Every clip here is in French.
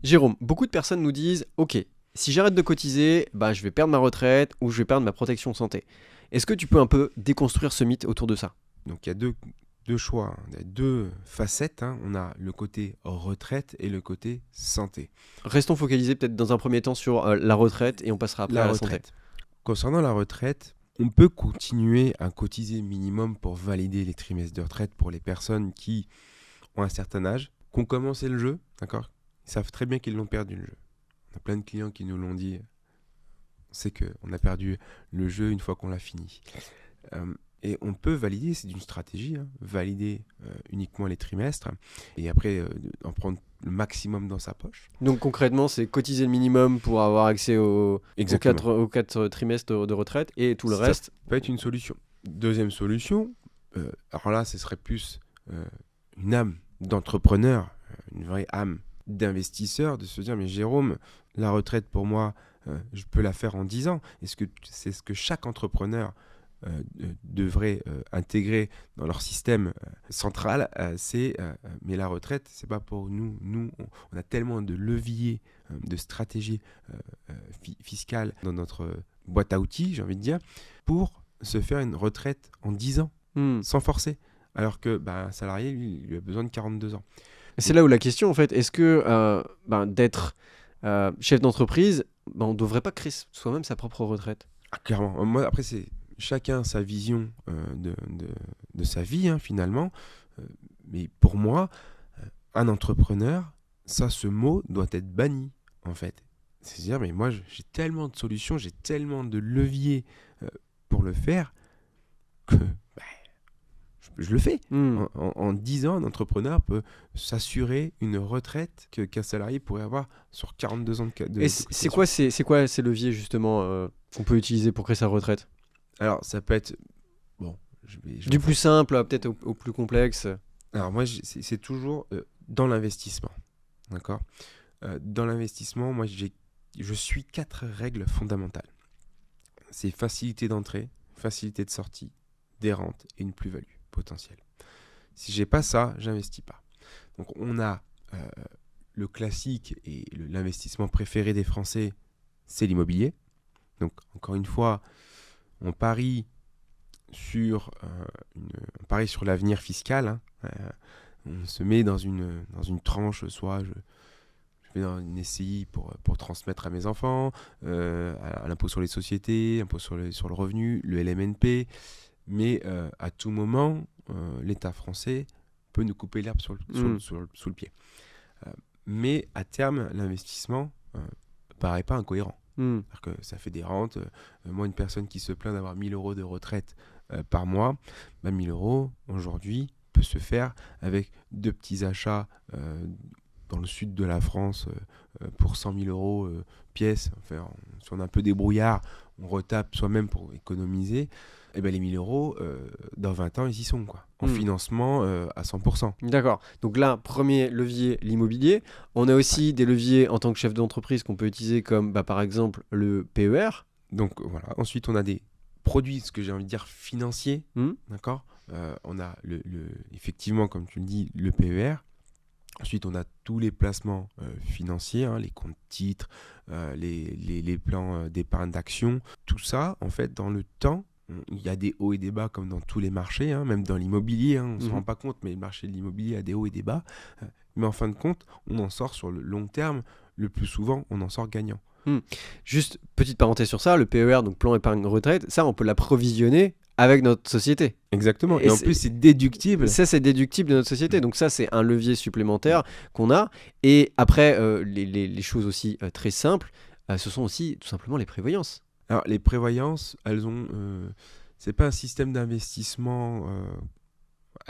Jérôme, beaucoup de personnes nous disent ok, si j'arrête de cotiser, je vais perdre ma retraite ou je vais perdre ma protection santé. Est-ce que tu peux un peu déconstruire ce mythe autour de ça? Donc il y a deux choix, il y a deux facettes, hein. On a le côté retraite et le côté santé. Restons focalisés peut-être dans un premier temps sur la retraite et on passera après La à la santé. retraite. Concernant la retraite, on peut continuer à cotiser minimum pour valider les trimestres de retraite pour les personnes qui ont un certain âge, qui ont commencé le jeu, d'accord. Ils savent très bien qu'ils l'ont perdu le jeu. On a plein de clients qui nous l'ont dit. On sait qu'on a perdu le jeu une fois qu'on l'a fini. Et on peut valider, c'est une stratégie, hein, valider uniquement les trimestres et après en prendre le maximum dans sa poche. Donc concrètement, c'est cotiser le minimum pour avoir accès aux Exactement. quatre trimestres de retraite et tout le Ça reste. peut être une solution. Deuxième solution, alors là, ce serait plus une âme d'entrepreneur, une vraie âme d'investisseur, de se dire, mais Jérôme, la retraite pour moi, je peux la faire en 10 ans. Est-ce que c'est ce que chaque entrepreneur devrait intégrer dans leur système central, mais la retraite, c'est pas pour nous. Nous, on a tellement de leviers, de stratégies fiscales dans notre boîte à outils, j'ai envie de dire, pour se faire une retraite en 10 ans, Hmm. sans forcer. Alors que un salarié, lui, il a besoin de 42 ans. C'est là où la question en fait, est-ce que d'être chef d'entreprise, on ne devrait pas créer soi-même sa propre retraite? Ah, clairement. Moi, après, c'est chacun sa vision de sa vie, hein, finalement. Mais pour moi, un entrepreneur, ça, ce mot doit être banni, en fait. C'est-à-dire, mais moi, j'ai tellement de solutions, j'ai tellement de leviers pour le faire que je le fais. Hmm. En 10 ans, un entrepreneur peut s'assurer une retraite qu'un salarié pourrait avoir sur 42 ans Et de c'est cotisation. quoi ces leviers justement qu'on peut utiliser pour créer sa retraite? Alors, ça peut être... Bon, je vais Du en plus faire. simple peut-être au plus complexe. Alors, moi, c'est toujours dans l'investissement. D'accord. Dans l'investissement, moi, je suis 4 règles fondamentales. C'est facilité d'entrée, facilité de sortie, des rentes et une plus-value potentielle. Si j'ai pas ça, j'investis pas. Donc on a le classique et l'investissement préféré des Français, c'est l'immobilier. Donc encore une fois, on parie sur, on parie sur l'avenir fiscal, hein. On se met dans une tranche, soit je vais dans une SCI pour transmettre à mes enfants, à l'impôt sur les sociétés, l'impôt sur le revenu, le LMNP. Mais à tout moment, l'État français peut nous couper l'herbe Hmm. sous le pied. Mais à terme, l'investissement ne paraît pas incohérent. Hmm. C'est-à-dire que ça fait des rentes. Moi, une personne qui se plaint d'avoir 1000 euros de retraite par mois, 1000 euros, aujourd'hui, peut se faire avec 2 petits achats dans le sud de la France pour 100 000 euros pièce. Enfin, si on a un peu débrouillard, on retape soi-même pour économiser. Et les 1000 euros, dans 20 ans, ils y sont, quoi. En financement à 100%. D'accord. Donc là, premier levier, l'immobilier. On a Ouais. aussi des leviers en tant que chef d'entreprise qu'on peut utiliser comme par exemple le PER. Donc voilà. Ensuite, on a des produits, ce que j'ai envie de dire, financiers. Hmm. D'accord. On a effectivement, comme tu le dis, le PER. Ensuite, on a tous les placements financiers, hein, les comptes titres, les plans d'épargne d'action. Tout ça, en fait, dans le temps, il y a des hauts et des bas comme dans tous les marchés, hein, même dans l'immobilier, hein, on ne se rend pas compte, mais le marché de l'immobilier a des hauts et des bas. Mais en fin de compte, on en sort sur le long terme. Le plus souvent, on en sort gagnant. Juste petite parenthèse sur ça, le PER, donc plan épargne retraite, ça on peut l'approvisionner avec notre société. Exactement. Et Et en plus, c'est déductible. ça c'est déductible de notre société, donc ça c'est un levier supplémentaire qu'on a. Et après, les choses aussi très simples, ce sont aussi tout simplement les prévoyances. Alors, les prévoyances, elles ont... c'est pas un système d'investissement...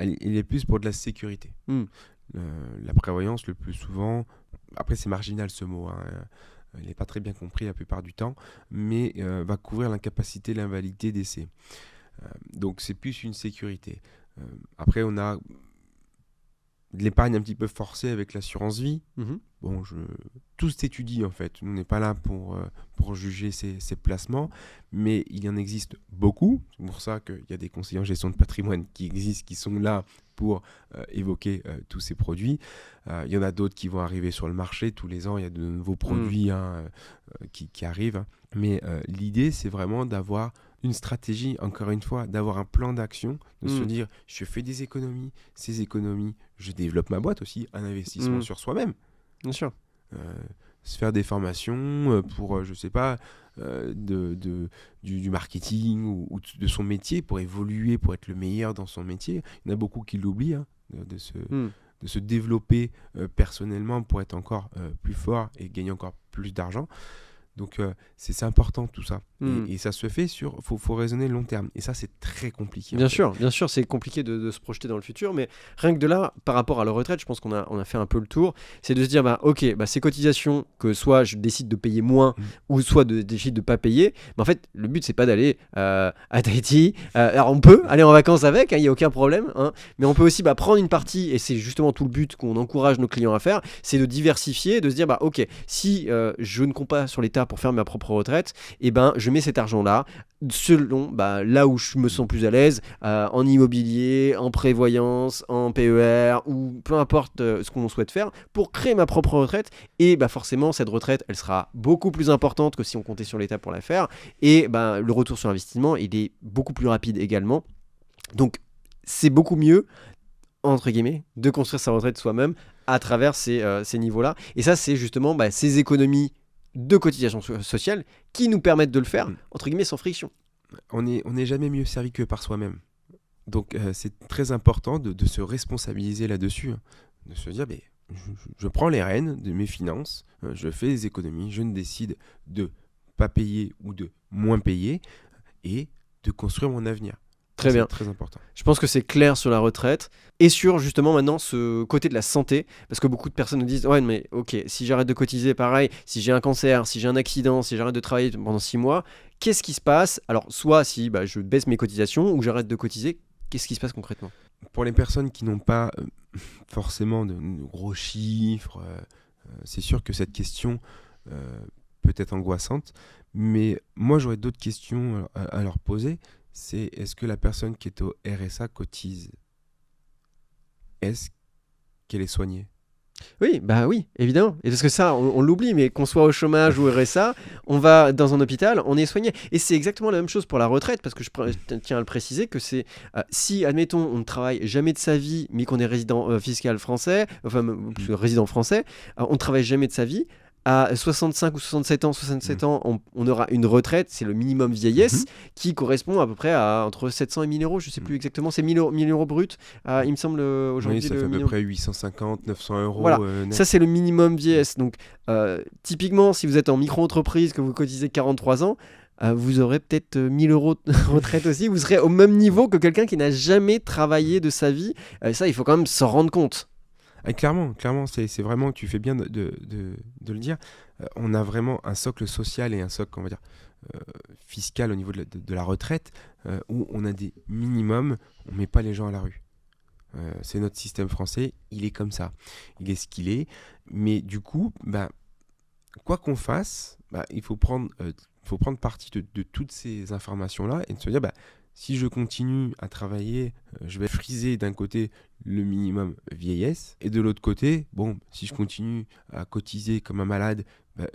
il est plus pour de la sécurité. Hmm. La prévoyance, le plus souvent... Après, c'est marginal ce mot, hein. Il n'est pas très bien compris la plupart du temps, mais va couvrir l'incapacité, l'invalidité, décès. Donc c'est plus une sécurité. Après, on a de l'épargne un petit peu forcée avec l'assurance vie. Mhm. Bon, tout s'étudie en fait. On n'est pas là pour juger ces placements, mais il en existe beaucoup. C'est pour ça qu'il y a des conseillers en gestion de patrimoine qui existent, qui sont là pour évoquer tous ces produits. Il y en a d'autres qui vont arriver sur le marché. Tous les ans, il y a de nouveaux produits qui arrivent. Mais l'idée, c'est vraiment d'avoir une stratégie, encore une fois, d'avoir un plan d'action, de se dire, je fais des économies, ces économies, je développe ma boîte aussi, un investissement sur soi-même. Bien sûr. Se faire des formations pour, je sais pas, du marketing ou de son métier, pour évoluer, pour être le meilleur dans son métier. Il y en a beaucoup qui l'oublient, de se développer personnellement pour être encore plus fort et gagner encore plus d'argent. Donc c'est important tout ça. Et ça se fait faut raisonner long terme. Et ça, c'est très compliqué. Bien sûr, c'est compliqué de se projeter dans le futur, mais rien que de là, par rapport à la retraite, je pense qu'on a fait un peu le tour. C'est de se dire, ces cotisations, que soit je décide de payer moins, ou soit de décide de pas payer, mais en fait, le but, c'est pas d'aller à Tahiti. Alors on peut aller en vacances avec, il n'y a aucun problème, mais on peut aussi prendre une partie, et c'est justement tout le but qu'on encourage nos clients à faire, c'est de diversifier, de se dire, si je ne compte pas sur l'État pour faire ma propre retraite, je mets cet argent-là selon là où je me sens plus à l'aise, en immobilier, en prévoyance, en PER, ou peu importe ce qu'on souhaite faire, pour créer ma propre retraite. Et forcément, cette retraite, elle sera beaucoup plus importante que si on comptait sur l'État pour la faire. Et le retour sur investissement, il est beaucoup plus rapide également. Donc, c'est beaucoup mieux, entre guillemets, de construire sa retraite soi-même à travers ces niveaux-là. Et ça, c'est justement ces économies de cotisations sociales qui nous permettent de le faire, entre guillemets, sans friction. On n'est jamais mieux servi que par soi-même. Donc c'est très important de se responsabiliser là-dessus, de se dire, je prends les rênes de mes finances, je fais des économies, je ne décide de pas payer ou de moins payer, et de construire mon avenir. Très bien. C'est très important. Je pense que c'est clair sur la retraite et sur justement maintenant ce côté de la santé, parce que beaucoup de personnes nous disent, ouais, mais ok, si j'arrête de cotiser, pareil, si j'ai un cancer, si j'ai un accident, si j'arrête de travailler pendant 6 mois, qu'est-ce qui se passe? Alors soit si je baisse mes cotisations ou j'arrête de cotiser, qu'est-ce qui se passe concrètement? Pour les personnes qui n'ont pas forcément de gros chiffres, c'est sûr que cette question peut être angoissante, mais moi j'aurais d'autres questions à leur poser. C'est, est-ce que la personne qui est au RSA cotise? Est-ce qu'elle est soignée? Oui, oui, évidemment. Et parce que ça, on l'oublie, mais qu'on soit au chômage ou au RSA, on va dans un hôpital, on est soigné. Et c'est exactement la même chose pour la retraite, parce que je tiens à le préciser, que c'est si, admettons, on ne travaille jamais de sa vie, mais qu'on est résident fiscal français, résident français, on ne travaille jamais de sa vie, à 65 ou 67 ans, on aura une retraite, c'est le minimum vieillesse, qui correspond à peu près à entre 700 et 1000 euros, je ne sais plus exactement, c'est 1000 euros brut, il me semble aujourd'hui. Oui, ça fait à peu près 850, 900 euros. Voilà, ça c'est le minimum vieillesse. Donc typiquement, si vous êtes en micro-entreprise, que vous cotisez 43 ans, vous aurez peut-être 1000 euros de retraite aussi, vous serez au même niveau que quelqu'un qui n'a jamais travaillé de sa vie. Ça, il faut quand même s'en rendre compte. Clairement, c'est vraiment, tu fais bien de le dire, on a vraiment un socle social et un socle, on va dire, fiscal au niveau de la retraite, où on a des minimums, on ne met pas les gens à la rue. C'est notre système français, il est comme ça, il est ce qu'il est, mais du coup, quoi qu'on fasse, il faut prendre parti de toutes ces informations-là et de se dire, si je continue à travailler, je vais friser d'un côté le minimum vieillesse et de l'autre côté, si je continue à cotiser comme un malade,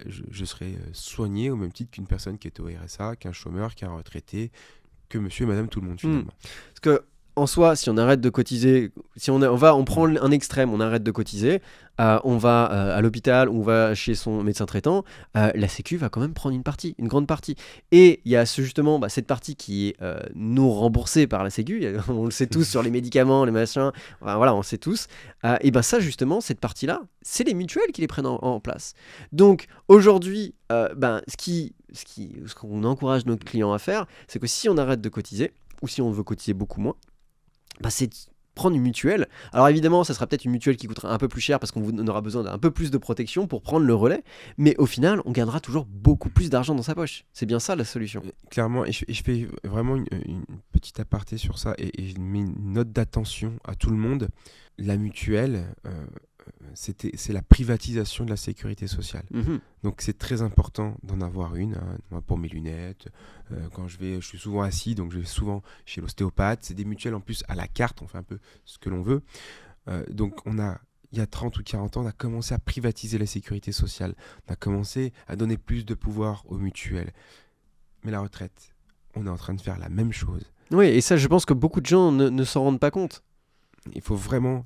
je serai soigné au même titre qu'une personne qui est au RSA, qu'un chômeur, qu'un retraité, que monsieur et madame tout le monde finalement. Parce que en soi, si on arrête de cotiser, si on prend un extrême, on arrête de cotiser, on va à l'hôpital, on va chez son médecin traitant, la Sécu va quand même prendre une grande partie. Et il y a justement cette partie qui est non remboursée par la Sécu, on le sait tous sur les médicaments, les machins, voilà, on le sait tous. Et ça justement, cette partie-là, c'est les mutuelles qui les prennent en place. Donc aujourd'hui, ce qu'on encourage nos clients à faire, c'est que si on arrête de cotiser, ou si on veut cotiser beaucoup moins, c'est prendre une mutuelle. Alors évidemment, ça sera peut-être une mutuelle qui coûtera un peu plus cher parce qu'on aura besoin d'un peu plus de protection pour prendre le relais, mais au final, on gagnera toujours beaucoup plus d'argent dans sa poche. C'est bien ça la solution. Clairement, et je fais vraiment une petite aparté sur ça et je mets une note d'attention à tout le monde. La mutuelle, c'est la privatisation de la sécurité sociale. Donc c'est très important d'en avoir une. Moi, pour mes lunettes, quand je suis souvent assis, donc je vais souvent chez l'ostéopathe. C'est des mutuelles en plus à la carte, on fait un peu ce que l'on veut. Donc il y a 30 ou 40 ans, on a commencé à privatiser la sécurité sociale. On a commencé à donner plus de pouvoir aux mutuelles. Mais la retraite, on est en train de faire la même chose. Oui, et ça, je pense que beaucoup de gens ne s'en rendent pas compte. Il faut vraiment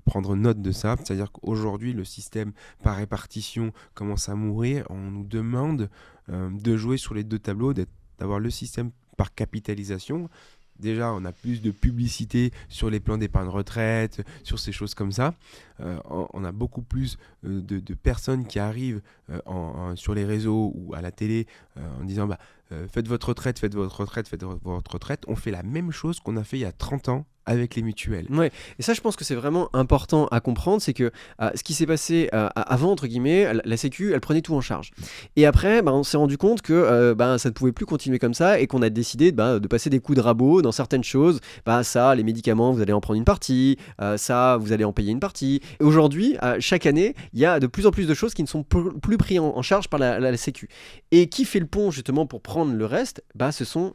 prendre note de ça. C'est-à-dire qu'aujourd'hui, le système par répartition commence à mourir. On nous demande de jouer sur les deux tableaux, d'avoir le système par capitalisation. Déjà, on a plus de publicité sur les plans d'épargne retraite, sur ces choses comme ça. On a beaucoup plus de personnes qui arrivent sur les réseaux ou à la télé en disant faites votre retraite, faites votre retraite, faites votre retraite. On fait la même chose qu'on a fait il y a 30 ans avec les mutuelles. Ouais, et ça je pense que c'est vraiment important à comprendre, c'est que ce qui s'est passé avant, entre guillemets, la Sécu, elle prenait tout en charge. Et après, on s'est rendu compte que ça ne pouvait plus continuer comme ça et qu'on a décidé de passer des coups de rabot dans certaines choses. Ça, les médicaments, vous allez en prendre une partie, ça, vous allez en payer une partie. Et aujourd'hui, chaque année, il y a de plus en plus de choses qui ne sont plus prises en charge par la Sécu. Et qui fait le pont justement pour prendre le reste ? Ce sont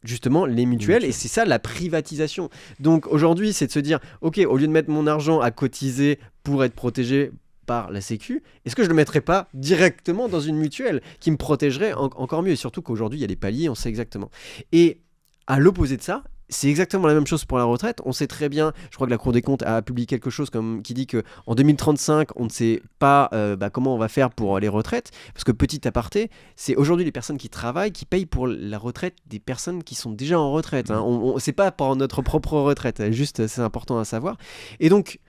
justement les mutuelles, et c'est ça la privatisation. Donc aujourd'hui, c'est de se dire, ok, au lieu de mettre mon argent à cotiser pour être protégé par la Sécu, est-ce que je le mettrais pas directement dans une mutuelle qui me protégerait encore mieux? Et surtout qu'aujourd'hui, il y a les paliers, on sait exactement. Et à l'opposé de ça, c'est exactement la même chose pour la retraite. On sait très bien, je crois que la Cour des comptes a publié quelque chose qui dit qu'en 2035, on ne sait pas comment on va faire pour les retraites. Parce que petit aparté, c'est aujourd'hui les personnes qui travaillent qui payent pour la retraite des personnes qui sont déjà en retraite. C'est pas pour notre propre retraite, juste c'est important à savoir. Et donc,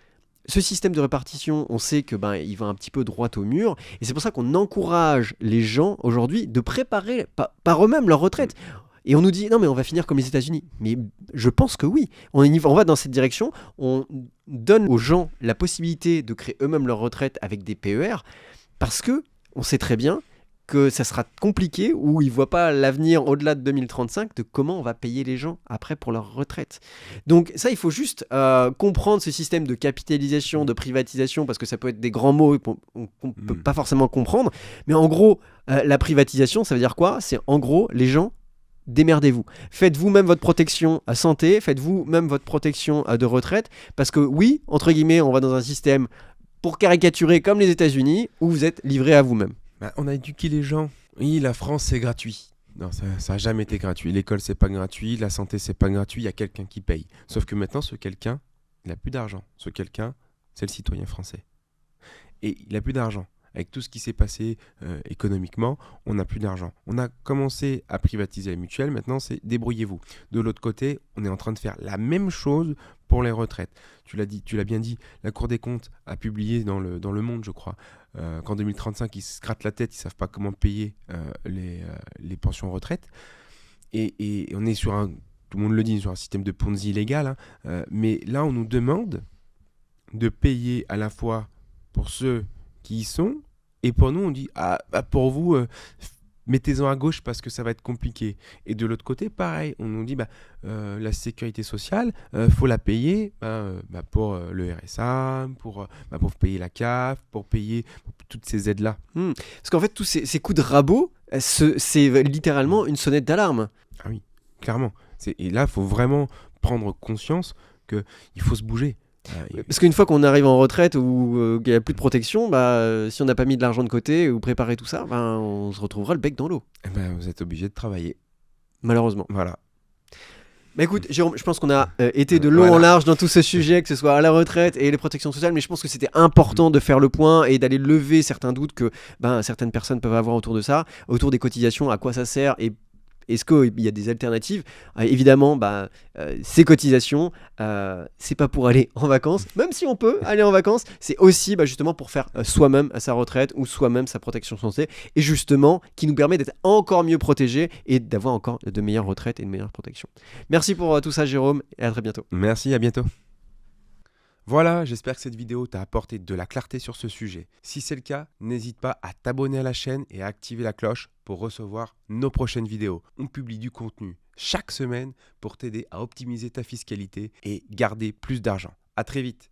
ce système de répartition, on sait que il va un petit peu droit au mur. Et c'est pour ça qu'on encourage les gens aujourd'hui de préparer par eux-mêmes leur retraite. Et on nous dit, non mais on va finir comme les États-Unis. Mais je pense que oui, on va dans cette direction, on donne aux gens la possibilité de créer eux-mêmes leur retraite avec des PER, parce que on sait très bien que ça sera compliqué, ou ils ne voient pas l'avenir au-delà de 2035, de comment on va payer les gens après pour leur retraite. Donc ça, il faut juste comprendre ce système de capitalisation, de privatisation, parce que ça peut être des grands mots qu'on ne peut pas forcément comprendre, mais en gros, la privatisation, ça veut dire quoi ? C'est en gros, les gens, démerdez-vous. Faites vous-même votre protection à santé, faites vous-même votre protection de retraite, parce que oui, entre guillemets, on va dans un système, pour caricaturer, comme les États-Unis, où vous êtes livré à vous-même. On a éduqué les gens. Oui, la France, c'est gratuit. Non, ça n'a jamais été gratuit. L'école, c'est pas gratuit. La santé, c'est pas gratuit. Il y a quelqu'un qui paye. Sauf que maintenant, ce quelqu'un, il n'a plus d'argent. Ce quelqu'un, c'est le citoyen français. Et il n'a plus d'argent. Avec tout ce qui s'est passé économiquement, on n'a plus d'argent. On a commencé à privatiser les mutuelles, maintenant c'est débrouillez-vous. De l'autre côté, on est en train de faire la même chose pour les retraites. Tu l'as bien dit, la Cour des comptes a publié dans le Monde, je crois, qu'en 2035, ils se grattent la tête, ils ne savent pas comment payer les pensions retraite. Et on est sur tout le monde le dit, sur un système de Ponzi illégal. Mais là, on nous demande de payer à la fois pour ceux qui y sont, et pour nous on dit pour vous mettez-en à gauche parce que ça va être compliqué. Et de l'autre côté pareil, on nous dit la sécurité sociale faut la payer pour le RSA, pour payer la CAF, pour payer toutes ces aides là. Parce qu'en fait tous ces coups de rabot, c'est littéralement une sonnette d'alarme. Ah oui, clairement. Et là il faut vraiment prendre conscience qu'il faut se bouger. Parce qu'une fois qu'on arrive en retraite ou qu'il n'y a plus de protection, si on n'a pas mis de l'argent de côté ou préparé tout ça, on se retrouvera le bec dans l'eau. Vous êtes obligé de travailler. Malheureusement. Voilà. Écoute, Jérôme, je pense qu'on a été de long en large dans tout ce sujet, que ce soit à la retraite et les protections sociales, mais je pense que c'était important de faire le point et d'aller lever certains doutes que certaines personnes peuvent avoir autour de ça, autour des cotisations, à quoi ça sert et est-ce qu'il y a des alternatives ? Évidemment, ces cotisations, c'est pas pour aller en vacances, même si on peut aller en vacances, c'est aussi justement pour faire soi-même sa retraite ou soi-même sa protection santé, et justement qui nous permet d'être encore mieux protégés et d'avoir encore de meilleures retraites et de meilleures protections. Merci pour tout ça, Jérôme, et à très bientôt. Merci, à bientôt. Voilà, j'espère que cette vidéo t'a apporté de la clarté sur ce sujet. Si c'est le cas, n'hésite pas à t'abonner à la chaîne et à activer la cloche pour recevoir nos prochaines vidéos. On publie du contenu chaque semaine pour t'aider à optimiser ta fiscalité et garder plus d'argent. À très vite.